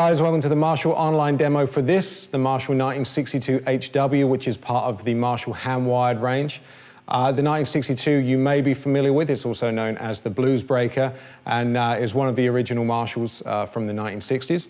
guys, welcome to the Marshall online demo for this, the Marshall 1962 HW, which is part of the Marshall hand-wired range. The 1962 you may be familiar with. It's also known as the Blues Breaker and is one of the original Marshalls from the 1960s.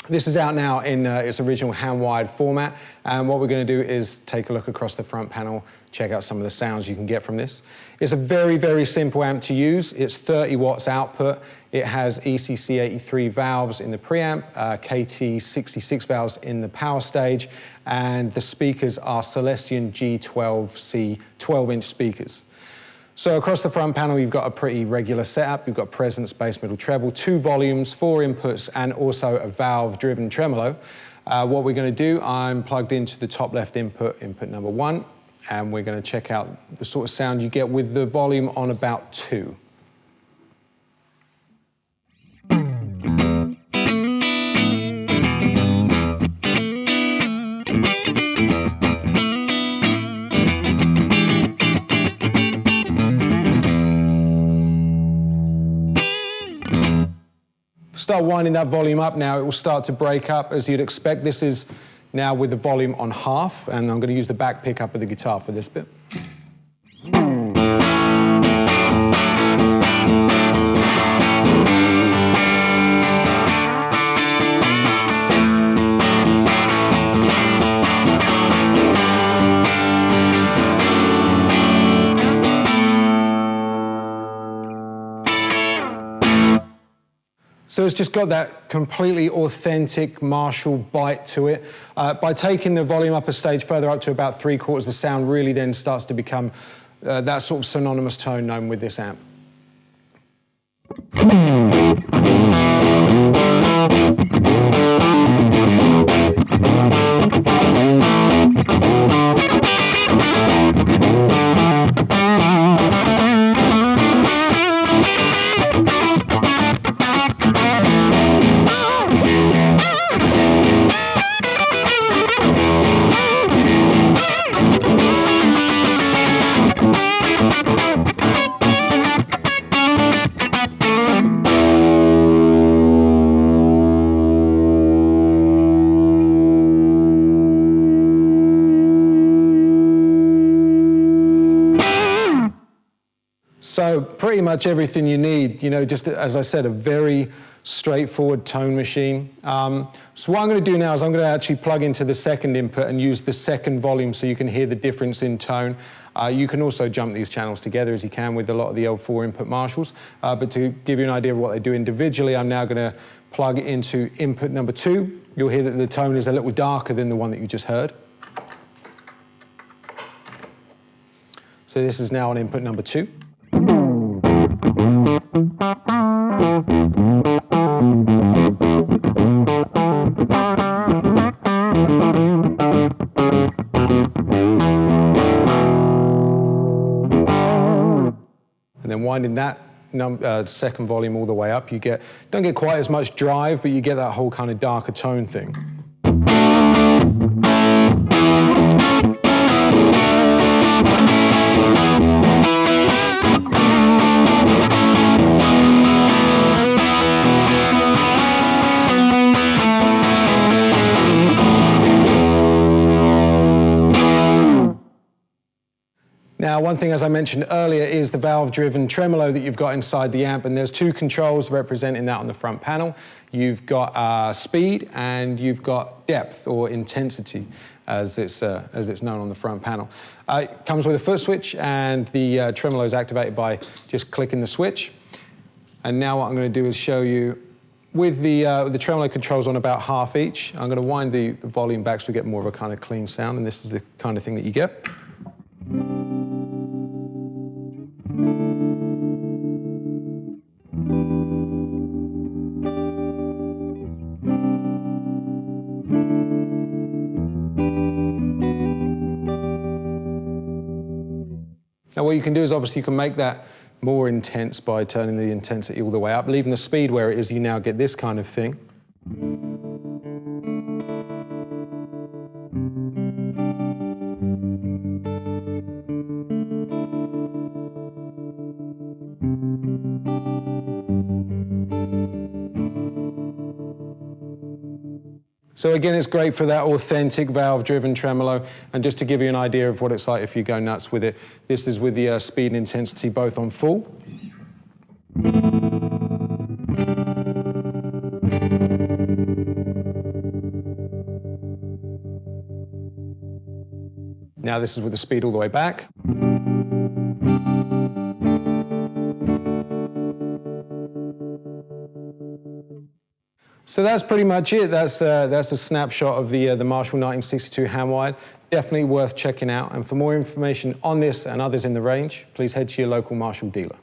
This is out now in its original hand-wired format, and what we're going to do is take a look across the front panel, check out some of the sounds you can get from this. It's a very, very simple amp to use. It's 30 watts output. It has ECC 83 valves in the preamp, KT 66 valves in the power stage, and the speakers are Celestion G12C 12-inch speakers. So across the front panel, you've got a pretty regular setup. You've got presence, bass, middle, treble, 2 volumes, 4 inputs, and also a valve-driven tremolo. What we're going to do, I'm plugged into the top left input, input number 1, and we're going to check out the sort of sound you get with the volume on about 2. Start winding that volume up now, it will start to break up as you'd expect. This is now with the volume on half, and I'm going to use the back pickup of the guitar for this bit. So it's just got that completely authentic Marshall bite to it. By taking the volume up a stage further up to about 3/4, the sound really then starts to become that sort of synonymous tone known with this amp. So pretty much everything you need, you know, just as I said, a very straightforward tone machine. So what I'm going to do now is I'm going to actually plug into the second input and use the second volume so you can hear the difference in tone. You can also jump these channels together as you can with a lot of the old 4-input Marshalls. But to give you an idea of what they do individually, I'm now going to plug into input number 2. You'll hear that the tone is a little darker than the one that you just heard. So this is now on input number 2. And then winding that second volume all the way up, you don't get quite as much drive, but you get that whole kind of darker tone thing. Now, one thing, as I mentioned earlier, is the valve-driven tremolo that you've got inside the amp, and there's 2 controls representing that on the front panel. You've got speed and you've got depth, or intensity, as it's known on the front panel. It comes with a foot switch, and the tremolo is activated by just clicking the switch. And now what I'm going to do is show you, with the tremolo controls on about half each, I'm going to wind the volume back so we get more of a kind of clean sound, and this is the kind of thing that you get. Now what you can do is obviously you can make that more intense by turning the intensity all the way up. Leaving the speed where it is, you now get this kind of thing. So again, it's great for that authentic valve-driven tremolo. And just to give you an idea of what it's like if you go nuts with it, this is with the speed and intensity both on full. Now this is with the speed all the way back. So that's pretty much it. That's a snapshot of the Marshall 1962 Hamwired. Definitely worth checking out. And for more information on this and others in the range, please head to your local Marshall dealer.